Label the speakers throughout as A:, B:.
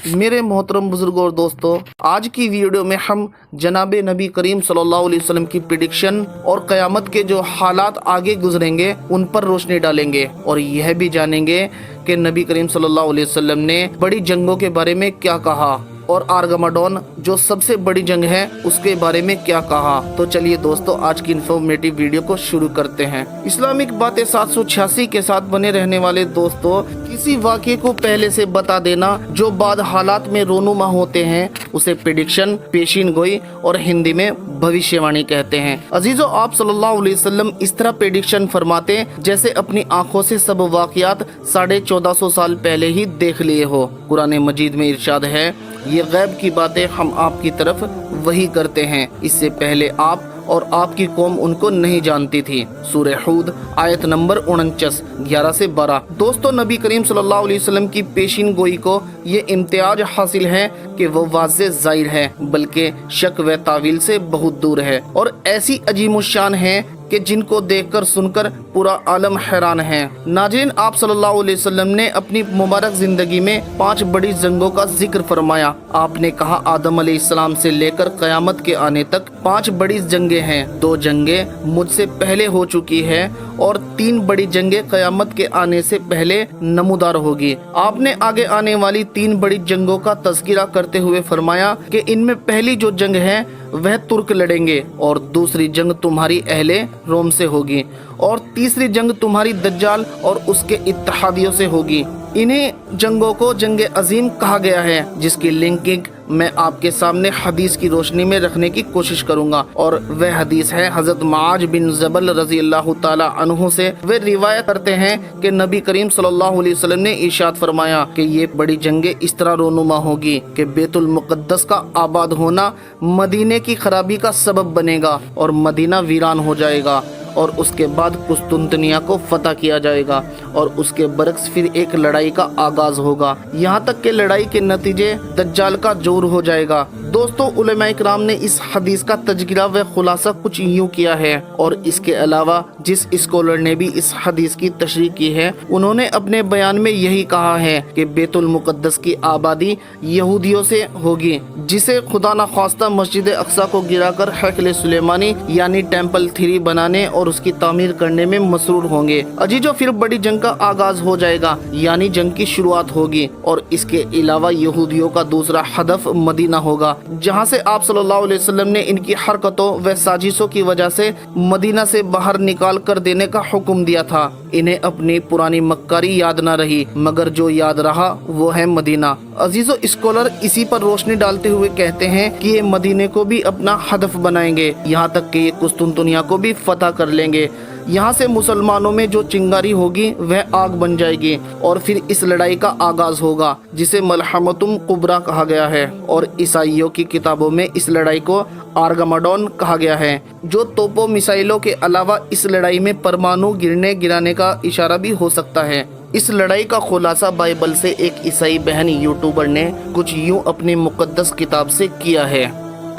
A: मेरे मोहतरम बुजुर्गों और दोस्तों, आज की वीडियो में हम जनाब नबी करीम सल्लल्लाहु अलैहि वसल्लम की प्रिडिक्शन और क़यामत के जो हालात आगे गुजरेंगे उन पर रोशनी डालेंगे और यह भी जानेंगे कि नबी करीम सल्लल्लाहु अलैहि वसल्लम ने बड़ी जंगों के बारे में क्या कहा और आर्गमाडोन जो सबसे बड़ी जंग है उसके बारे में क्या कहा। तो चलिए दोस्तों, आज की इन्फॉर्मेटिव वीडियो को शुरू करते हैं। इस्लामिक बातें 786 के साथ बने रहने वाले दोस्तों, किसी वाक़े को पहले से बता देना जो बाद हालात में रोनुमा होते हैं उसे प्रेडिक्शन, पेशीन गोई और हिंदी में भविष्यवाणी कहते हैं। अजीजों, आप सल्लल्लाहु अलैहि वसल्लम इस तरह प्रेडिक्शन फरमाते जैसे अपनी आंखों से सब वाक़यात 1450 साल पहले ही देख लिए हो। कुरान मजीद में इरशाद है, ये गैब की बातें हम आपकी तरफ वही करते हैं, इससे पहले आप और आपकी कौम उनको नहीं जानती थी। सूरह हूद आयत नंबर 49 11 से 12। दोस्तों, नबी करीम सल्लल्लाहु अलैहि वसल्लम की पेशीन गोई को ये इम्तियाज हासिल है कि वो वाज़े ज़ाहिर है, बल्कि शक व तावील से बहुत दूर है और ऐसी अजीमुशान है कि जिनको देखकर सुनकर पूरा आलम हैरान है। नाज़रीन, आप सल्लल्लाहु अलैहि वसल्लम ने अपनी मुबारक जिंदगी में 5 बड़ी जंगों का जिक्र फरमाया। आपने कहा आदम अलैहिस्सलाम से लेकर क़यामत के आने तक 5 बड़ी जंगें हैं। 2 जंगें मुझसे पहले हो चुकी है और 3 बड़ी जंगें क़यामत के आने से पहले नमूदार होगी। आपने आगे आने वाली 3 बड़ी जंगों का तज़किरा करते हुए फरमाया कि इनमें पहली जो जंग है वह तुर्क लड़ेंगे और दूसरी जंग तुम्हारी अहले रोम से होगी और तीसरी जंग तुम्हारी दज्जाल और उसके इत्तेहादियों से होगी। इन्हीं जंगों को जंग अजीम कहा गया है, जिसकी लिंकिंग मैं आपके सामने हदीस की रोशनी में रखने की कोशिश करूंगा और वह हदीस है हजरत मुआज बिन जबल रजी अल्लाह ताला अन्हु से। वे रिवायत करते हैं कि नबी करीम सल्लल्लाहु अलैहि वसल्लम ने इरशाद फरमाया कि ये बड़ी जंगें इस तरह रोनुमा होगी कि बैतुल मुक़द्दस का आबाद होना मदीने की खराबी का सबब बनेगा और मदीना वीरान हो जाएगा और उसके बाद कुस्तुंतनिया को फतह किया जाएगा और उसके बरक्स फिर एक लड़ाई का आगाज होगा, यहाँ तक कि लड़ाई के नतीजे दज्जाल का जोर हो जाएगा। दोस्तों, उलमाए किराम ने इस हदीस का तज़किरा व खुलासा कुछ यूँ किया है और इसके अलावा जिस स्कॉलर ने भी इस हदीस की तशरीह की है उन्होंने अपने बयान में यही कहा है कि बैतुल मुक़द्दस की आबादी यहूदियों से होगी, जिसे खुदा न ख्वास्ता मस्जिद अक्सा को गिराकर हैकल सुलेमानी यानी टेम्पल 3 बनाने और उसकी तामीर करने में मसरूर होंगे। अजीजों, फिर बड़ी जंग का आगाज हो जाएगा, यानी जंग की शुरुआत होगी और इसके अलावा यहूदियों का दूसरा हदफ मदीना होगा, जहां से आप सल्लल्लाहु अलैहि वसल्लम ने इनकी हरकतों व साजिशों की वजह से मदीना से बाहर निकाल कर देने का हुक्म दिया था। इन्हें अपनी पुरानी मक्कारी याद न रही, मगर जो याद रहा वो है मदीना। अजीजों, स्कॉलर इसी पर रोशनी डालते हुए कहते हैं कि ये मदीने को भी अपना हदफ बनाएंगे, यहाँ तक कि ये कुस्तुंतनिया को भी फतह कर लेंगे। यहाँ से मुसलमानों में जो चिंगारी होगी वह आग बन जाएगी और फिर इस लड़ाई का आगाज होगा, जिसे मलहमतुम कुबरा कहा गया है और ईसाइयों की किताबों में इस लड़ाई को आर्गमाडोन कहा गया है। जो तोपों मिसाइलों के अलावा इस लड़ाई में परमाणु गिराने का इशारा भी हो सकता है। इस लड़ाई का खुलासा बाइबल से एक ईसाई बहन यूट्यूबर ने कुछ यूं अपनी मुकद्दस किताब से किया है।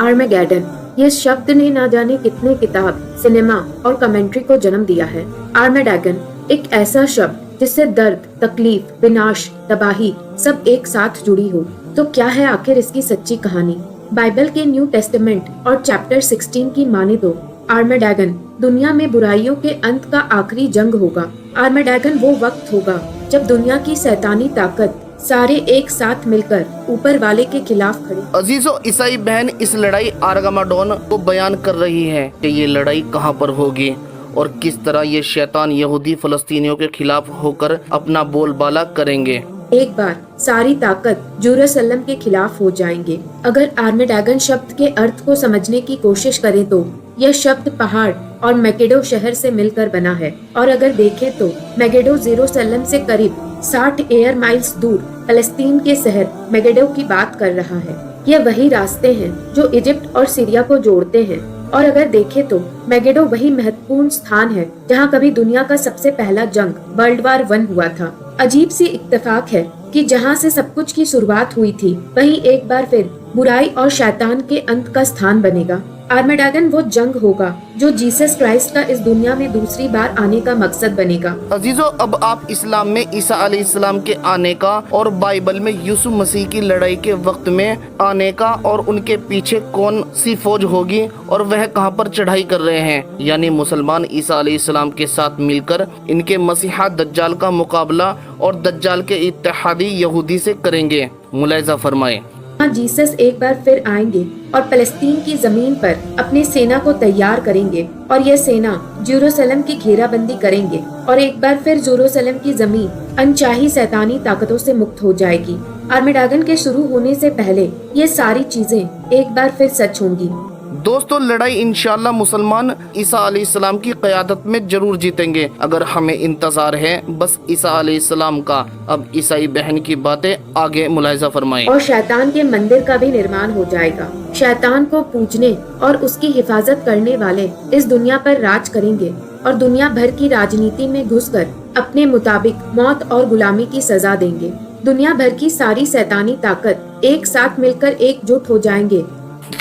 B: आर्मेगेडन, ये शब्द ने ना जाने कितने किताब, सिनेमा और कमेंट्री को जन्म दिया है। आर्मेगेडन एक ऐसा शब्द जिससे दर्द, तकलीफ, विनाश, तबाही सब एक साथ जुड़ी हो। तो क्या है आखिर इसकी सच्ची कहानी? बाइबल के न्यू टेस्टामेंट और चैप्टर 16 की माने तो आर्मेगेडन दुनिया में बुराइयों के अंत का आखिरी जंग होगा। आर्मेगेडन वो वक्त होगा जब दुनिया की शैतानी ताकत सारे एक साथ मिलकर ऊपर वाले के खिलाफ खड़े।
A: अजीजों, ईसाई बहन इस लड़ाई आर्गमाडोन को बयान कर रही है कि ये लड़ाई कहाँ पर होगी और किस तरह ये शैतान यहूदी फलस्तीनियों के खिलाफ होकर अपना बोलबाला करेंगे।
B: एक बार सारी ताकत जेरूसलम के खिलाफ हो जाएंगे। अगर आर्मेगेडन शब्द के अर्थ को समझने की कोशिश करें तो यह शब्द पहाड़ और मैगेडो शहर से मिलकर बना है और अगर देखें तो मैगेडो जेरूसलम से करीब 60 एयर माइल्स दूर फलस्तीन के शहर मैगेडो की बात कर रहा है। यह वही रास्ते हैं जो इजिप्ट और सीरिया को जोड़ते हैं और अगर देखें तो मैगेडो वही महत्वपूर्ण स्थान है जहां कभी दुनिया का सबसे पहला जंग वर्ल्ड वार 1 हुआ था। अजीब सी इत्तेफाक है कि जहां से सब कुछ की शुरुआत हुई थी वहीं एक बार फिर बुराई और शैतान के अंत का स्थान बनेगा। आर्मेडागन वो जंग होगा जो जीसस क्राइस्ट का इस दुनिया में दूसरी बार आने का मकसद बनेगा।
A: अजीजों, अब आप इस्लाम में ईसा अलैहिस्सलाम के आने का और बाइबल में यूसुफ मसीह की लड़ाई के वक्त में आने का और उनके पीछे कौन सी फौज होगी और वह कहां पर चढ़ाई कर रहे हैं, यानी मुसलमान ईसा अलैहिस्सलाम के साथ मिलकर इनके मसीहा दज्जाल का मुकाबला और दज्जाल के इत्तेहादी यहूदी से करेंगे। मुलाहिजा फरमाए।
B: जीसस एक बार फिर आएंगे और फलस्तीन की जमीन पर अपनी सेना को तैयार करेंगे और यह सेना जेरूसलम की घेराबंदी करेंगे और एक बार फिर जेरूसलम की जमीन अनचाही शैतानी ताकतों से मुक्त हो जाएगी। आर्मेडागन के शुरू होने से पहले ये सारी चीजें एक बार फिर सच होंगी।
A: दोस्तों, लड़ाई इंशाल्लाह मुसलमान ईसा अलैहिस्सलाम की क़यादत में जरूर जीतेंगे अगर हमें इंतजार है बस ईसा अलैहिस्सलाम का। अब ईसाई बहन की बातें आगे मुलाहिजा फरमाएं।
B: और शैतान के मंदिर का भी निर्माण हो जाएगा। शैतान को पूजने और उसकी हिफाजत करने वाले इस दुनिया पर राज करेंगे और दुनिया भर की राजनीति में घुसकर अपने मुताबिक मौत और गुलामी की सजा देंगे। दुनिया भर की सारी शैतानी ताकत एक साथ मिलकर एकजुट हो जाएंगे।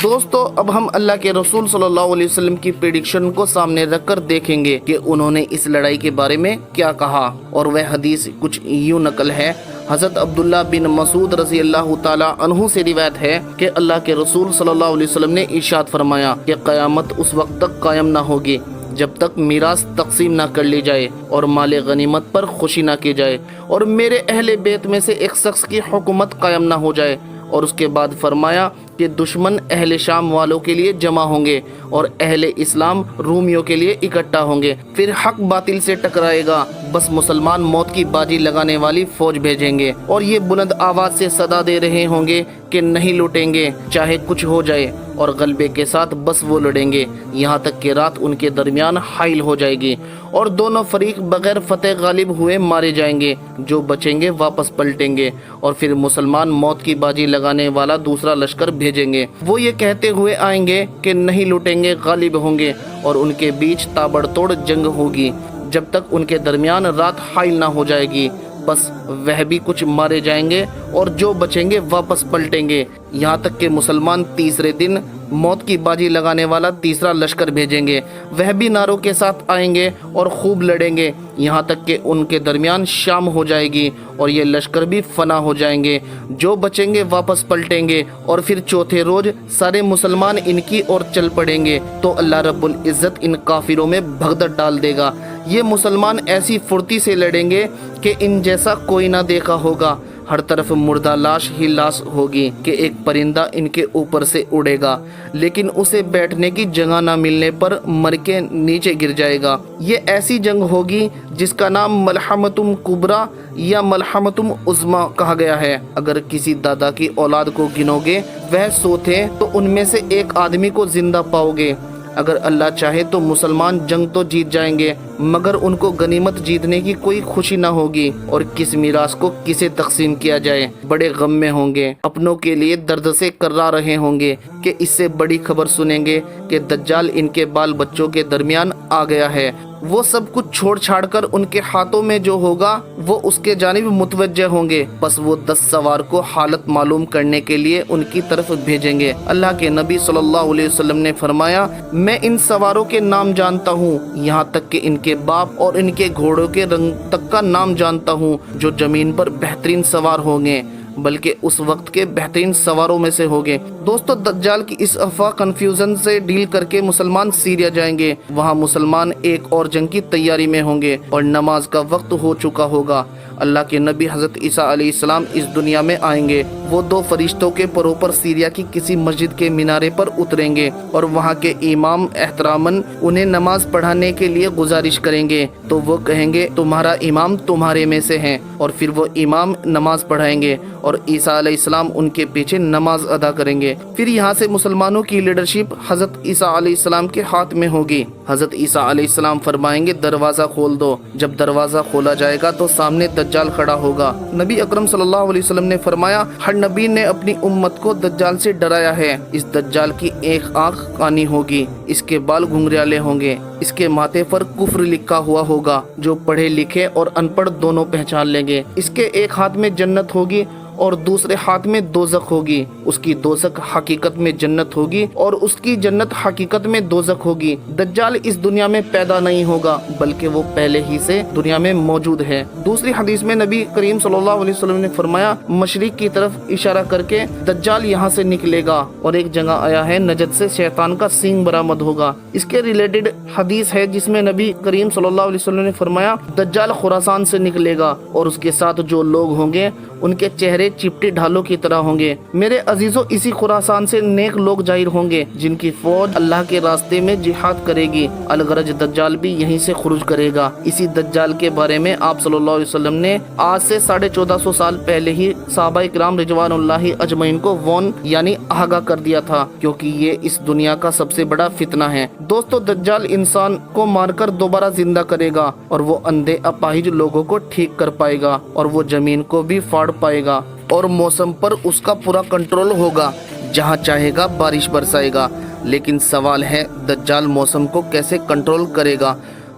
A: दोस्तों, अब हम अल्लाह के रसूल सल्लल्लाहु अलैहि वसल्लम की प्रेडिक्शन को सामने रखकर देखेंगे कि उन्होंने इस लड़ाई के बारे में क्या कहा, और वह हदीस कुछ यूं नकल है। हज़रत अब्दुल्ला बिन मसूद रज़ी अल्लाह ताला अन्हु से रिवायत है कि अल्लाह के रसूल सल्लल्लाहु अलैहि वसल्लम ने इरशाद फरमाया कि क़यामत उस वक्त तक कायम ना होगी जब तक मीरास तकसीम ना कर ली जाए और माले गनीमत पर खुशी ना की जाए और मेरे अहले बैत में से एक शख्स की हुकूमत कायम ना हो जाए। और उसके बाद फरमाया कि दुश्मन अहले शाम वालों के लिए जमा होंगे और अहले इस्लाम रूमियों के लिए इकट्ठा होंगे। फिर हक बातिल से टकराएगा, बस मुसलमान मौत की बाजी लगाने वाली फौज भेजेंगे और ये बुलंद आवाज से सदा दे रहे होंगे कि नहीं लुटेंगे चाहे कुछ हो जाए, और गलबे के साथ बस वो लड़ेंगे यहाँ तक कि रात उनके दरमियान हाइल हो जाएगी और दोनों फरीक बगैर फतेह गालिब हुए मारे जाएंगे। जो बचेंगे वापस पलटेंगे और फिर मुसलमान मौत की बाजी लगाने वाला दूसरा लश्कर भेजेंगे। वो ये कहते हुए आएंगे कि नहीं लुटेंगे, गालिब होंगे, और उनके बीच ताबड़तोड़ जंग होगी जब तक उनके दरमियान रात हाइल ना हो जाएगी। बस वह भी कुछ मारे जाएंगे और जो बचेंगे वापस पलटेंगे यहाँ तक कि मुसलमान तीसरे दिन मौत की बाजी लगाने वाला तीसरा लश्कर भेजेंगे। वह भी नारों के साथ आएंगे और खूब लड़ेंगे यहाँ तक कि उनके दरमियान शाम हो जाएगी और ये लश्कर भी फना हो जाएंगे। जो बचेंगे वापस पलटेंगे और फिर चौथे रोज सारे मुसलमान इनकी ओर चल पड़ेंगे तो अल्लाह रब्बुल इज़्ज़त इन काफिरों में भगदड़ डाल देगा। ये मुसलमान ऐसी फुर्ती से लड़ेंगे कि इन जैसा कोई ना देखा होगा। हर तरफ मुर्दा लाश ही लाश होगी कि एक परिंदा इनके ऊपर से उड़ेगा लेकिन उसे बैठने की जगह ना मिलने पर मर के नीचे गिर जाएगा। ये ऐसी जंग होगी जिसका नाम मलहमतुम कुबरा या मलहमतुम उज़्मा कहा गया है। अगर किसी दादा की औलाद को गिनोगे वह 100 थे तो उनमें से एक आदमी को जिंदा पाओगे। अगर अल्लाह चाहे तो मुसलमान जंग तो जीत जाएंगे मगर उनको गनीमत जीतने की कोई खुशी ना होगी और किस मीरास को किसे तकसीम किया जाए बड़े गम में होंगे। अपनों के लिए दर्द से कर्रा रहे होंगे कि इससे बड़ी खबर सुनेंगे कि दज्जाल इनके बाल बच्चों के दरमियान आ गया है। वो सब कुछ छोड़ छाड़ कर उनके हाथों में जो होगा वो उसके जानिब मुतवज्जे होंगे। बस वो 10 सवार को हालत मालूम करने के लिए उनकी तरफ भेजेंगे। अल्लाह के नबी सल्लल्लाहु अलैहि वसल्लम ने फरमाया, मैं इन सवारों के नाम जानता हूँ, यहाँ तक कि इनके बाप और इनके घोड़ों के रंग तक का नाम जानता हूँ जो जमीन पर बेहतरीन सवार होंगे बल्कि उस वक्त के बेहतरीन सवारों में से होंगे। दोस्तों, दज्जाल की इस अफवाह कंफ्यूजन से डील करके मुसलमान सीरिया जाएंगे। वहाँ मुसलमान एक और जंग की तैयारी में होंगे और नमाज का वक्त हो चुका होगा। अल्लाह के नबी हज़रत ईसा अलैहिस्सलाम इस दुनिया में आएंगे। वो 2 फरिश्तों के परोपर सीरिया की किसी मस्जिद के मीनारे पर उतरेंगे और वहाँ के इमाम एहतरामन उन्हें नमाज पढ़ाने के लिए गुजारिश करेंगे तो वो कहेंगे तुम्हारा इमाम तुम्हारे में से है और फिर वो इमाम नमाज पढ़ाएंगे और ईसा अलैहिस्सलाम उनके पीछे नमाज अदा करेंगे। फिर यहाँ से मुसलमानों की लीडरशिप हज़रत ईसा अलैहिस्सलाम के हाथ में होगी। हज़रत ईसा अलैहिस्सलाम फरमाएंगे दरवाज़ा खोल दो। जब दरवाज़ा खोला जाएगा तो सामने दज्जाल खड़ा होगा। नबी अकरम सल्लल्लाहु अलैहि वसल्लम ने फरमाया, हर नबी ने अपनी उम्मत को दज्जाल से डराया है। इस दज्जाल की एक आँख कानी होगी, इसके बाल घुंघराले होंगे, इसके माथे पर कुफ्र लिखा हुआ होगा जो पढ़े लिखे और अनपढ़ दोनों पहचान लेंगे। इसके एक हाथ में जन्नत होगी اور دوسرے ہاتھ میں دوزخ ہوگی. اس کی دوزخ حقیقت میں جنت ہوگی اور اس کی جنت حقیقت میں دوزخ ہوگی. دجال اس دنیا میں پیدا نہیں ہوگا بلکہ وہ پہلے ہی سے دنیا میں موجود ہے. دوسری حدیث میں نبی کریم صلی اللہ علیہ وسلم نے فرمایا مشرق کی طرف اشارہ کر کے دجال یہاں سے نکلے گا. اور ایک جگہ آیا ہے نجد سے شیطان کا سینگ برآمد ہوگا. اس کے ریلیٹڈ حدیث ہے جس میں نبی کریم صلی اللہ علیہ وسلم نے فرمایا دجال خراسان سے نکلے گا اور اس کے ساتھ جو لوگ ہوں گے ان کے چہرے چپٹی ڈھالوں کی طرح ہوں گے. میرے عزیزوں اسی خراسان سے نیک لوگ ظاہر ہوں گے جن کی فوج اللہ کے راستے میں جہاد کرے گی. الغرض دجال بھی یہیں سے خروج کرے گا. اسی دجال کے بارے میں آپ صلی اللہ علیہ وسلم نے آج سے 1450 سال پہلے ہی صحابہ کرام رضوان اللہ اجمعین کو وون یعنی آگاہ کر دیا تھا کیونکہ یہ اس دنیا کا سب سے بڑا فتنہ ہے. دوستو دجال انسان کو مار کر دوبارہ زندہ کرے گا اور وہ اندھے اپاہج لوگوں کو ٹھیک کر پائے گا اور وہ زمین کو بھی پھاڑ پائے گا اور موسم پر اس کا پورا کنٹرول ہوگا. جہاں چاہے گا بارش برسائے گا. لیکن سوال ہے دجال موسم کو کیسے کنٹرول کرے گا.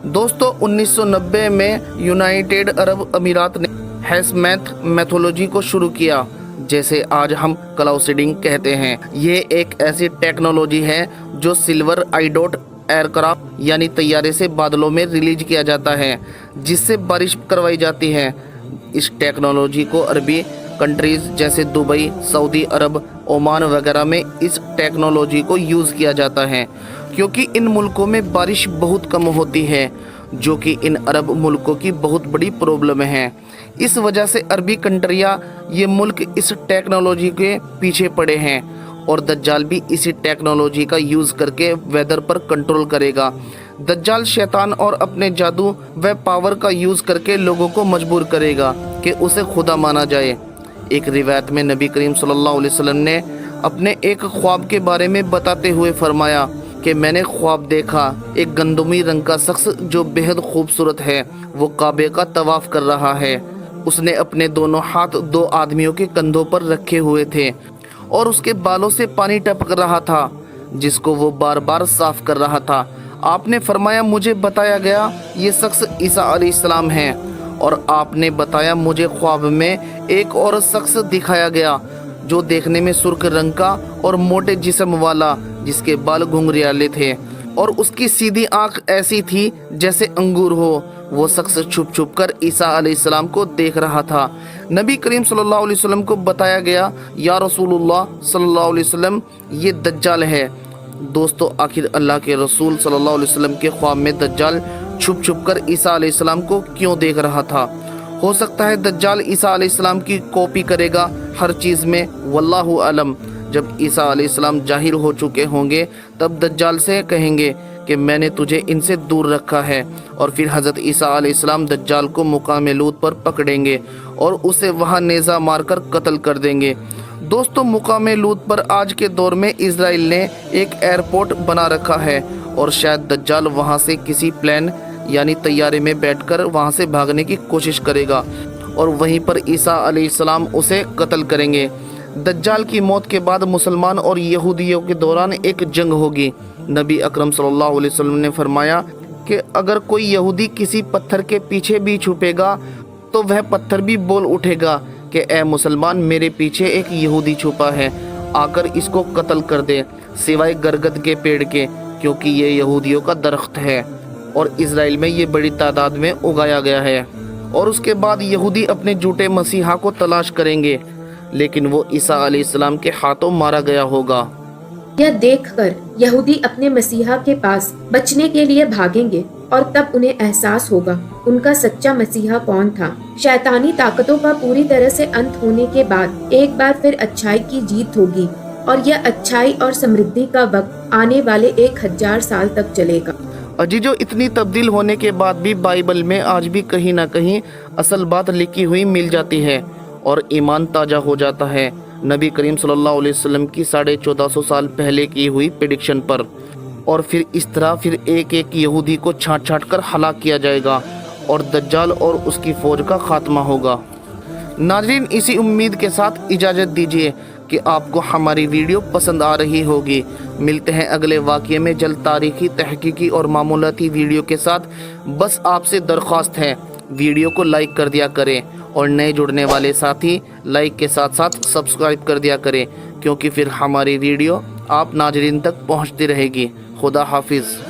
A: دوستو 1990 میں یونائٹڈ عرب امارات نے ہیسمیتھ میتھولوجی کو شروع کیا جیسے آج ہم کلاؤڈ سیڈنگ کہتے ہیں. یہ ایک ایسی ٹیکنالوجی ہے جو سلور آئیڈوٹ ایئر کرافٹ یعنی طیارے سے بادلوں میں ریلیز کیا جاتا ہے جس سے بارش کروائی جاتی ہے. اس ٹیکنالوجی کو عربی کنٹریز جیسے دبئی، سعودی عرب، عمان وغیرہ میں اس ٹیکنالوجی کو یوز کیا جاتا ہے کیونکہ ان ملکوں میں بارش بہت کم ہوتی ہے جو کہ ان عرب ملکوں کی بہت بڑی پرابلم ہے. اس وجہ سے عربی کنٹریاں یہ ملک اس ٹیکنالوجی کے پیچھے پڑے ہیں اور دجال بھی اسی ٹیکنالوجی کا یوز کر کے ویدر پر کنٹرول کرے گا. دجال شیطان اور اپنے جادو و پاور کا یوز کر کے لوگوں کو مجبور کرے گا کہ اسے خدا مانا جائے. ایک روایت میں نبی کریم صلی اللہ علیہ وسلم نے اپنے ایک خواب کے بارے میں بتاتے ہوئے فرمایا کہ میں نے خواب دیکھا ایک گندمی رنگ کا شخص جو بہت خوبصورت ہے وہ کعبے کا طواف کر رہا ہے. اس نے اپنے دونوں ہاتھ دو آدمیوں کے کندھوں پر رکھے ہوئے تھے اور اس کے بالوں سے پانی ٹپک رہا تھا جس کو وہ بار بار صاف کر رہا تھا. آپ نے فرمایا مجھے بتایا گیا یہ شخص عیسیٰ علیہ السلام ہے. اور آپ نے بتایا مجھے خواب میں ایک اور شخص دکھایا گیا جو دیکھنے میں سرخ رنگ کا اور موٹے جسم والا جس کے بال گھنگریالے تھے اور اس کی سیدھی آنکھ ایسی تھی جیسے انگور ہو. وہ شخص چھپ چھپ کر عیسیٰ علیہ السلام کو دیکھ رہا تھا. نبی کریم صلی اللہ علیہ وسلم کو بتایا گیا یا رسول اللہ صلی اللہ علیہ وسلم یہ دجال ہے. دوستو آخر اللہ کے رسول صلی اللہ علیہ وسلم کے خواب میں دجال چھپ چھپ کر عیسیٰ علیہ السلام کو کیوں دیکھ رہا تھا؟ ہو سکتا ہے دجال عیسیٰ علیہ السلام کی کاپی کرے گا ہر چیز میں، واللہ اعلم. جب عیسیٰ علیہ السلام ظاہر ہو چکے ہوں گے تب دجال سے کہیں گے کہ میں نے تجھے ان سے دور رکھا ہے اور پھر حضرت عیسیٰ علیہ السلام دجال کو مقام لوط پر پکڑیں گے اور اسے وہاں نیزہ مار کر قتل کر دیں گے. دوستو مقام لوط پر آج کے دور میں اسرائیل نے ایک ایئرپورٹ بنا رکھا ہے اور شاید دجال وہاں سے کسی پلین یعنی طیارے میں بیٹھ کر وہاں سے بھاگنے کی کوشش کرے گا اور وہیں پر عیسیٰ علیہ السلام اسے قتل کریں گے. دجال کی موت کے بعد مسلمان اور یہودیوں کے دوران ایک جنگ ہوگی. نبی اکرم صلی اللہ علیہ وسلم نے فرمایا کہ اگر کوئی یہودی کسی پتھر کے پیچھے بھی چھپے گا تو وہ پتھر بھی بول اٹھے گا کہ اے مسلمان میرے پیچھے ایک یہودی چھپا ہے، آ کر اس کو قتل کر دے سوائے گرگد کے پیڑ کے کیونکہ یہ یہودیوں کا درخت ہے اور اسرائیل میں یہ بڑی تعداد میں اگایا گیا ہے. اور اس کے بعد یہودی اپنے جھوٹے مسیحا کو تلاش کریں گے لیکن وہ عیسیٰ علیہ السلام کے ہاتھوں مارا گیا ہوگا.
B: یہ دیکھ کر یہودی اپنے مسیحا کے پاس بچنے کے لیے بھاگیں گے اور تب انہیں احساس ہوگا ان کا سچا مسیحا کون تھا. شیطانی طاقتوں کا پوری طرح سے انت ہونے کے بعد ایک بار پھر اچھائی کی جیت ہوگی اور یہ اچھائی اور سمردھی کا وقت آنے والے 1000 سال تک چلے گا.
A: عزیزو اتنی تبدیل ہونے کے بعد بھی بائبل میں آج بھی کہیں نہ کہیں اصل بات لکھی ہوئی مل جاتی ہے اور ایمان تازہ ہو جاتا ہے نبی کریم صلی اللہ علیہ وسلم کی 1450 سال پہلے کی ہوئی پریڈکشن پر. اور پھر اس طرح پھر ایک ایک یہودی کو چھانٹ چھانٹ کر ہلاک کیا جائے گا اور دجال اور اس کی فوج کا خاتمہ ہوگا. ناظرین اسی امید کے ساتھ اجازت دیجیے کہ آپ کو ہماری ویڈیو پسند آ رہی ہوگی. ملتے ہیں اگلے واقعے میں جلد تاریخی، تحقیقی اور معمولاتی ویڈیو کے ساتھ. بس آپ سے درخواست ہے ویڈیو کو لائک کر دیا کریں اور نئے جڑنے والے ساتھی لائک کے ساتھ ساتھ سبسکرائب کر دیا کریں، کیونکہ پھر ہماری ویڈیو آپ ناظرین تک پہنچتی رہے گی۔ خدا حافظ۔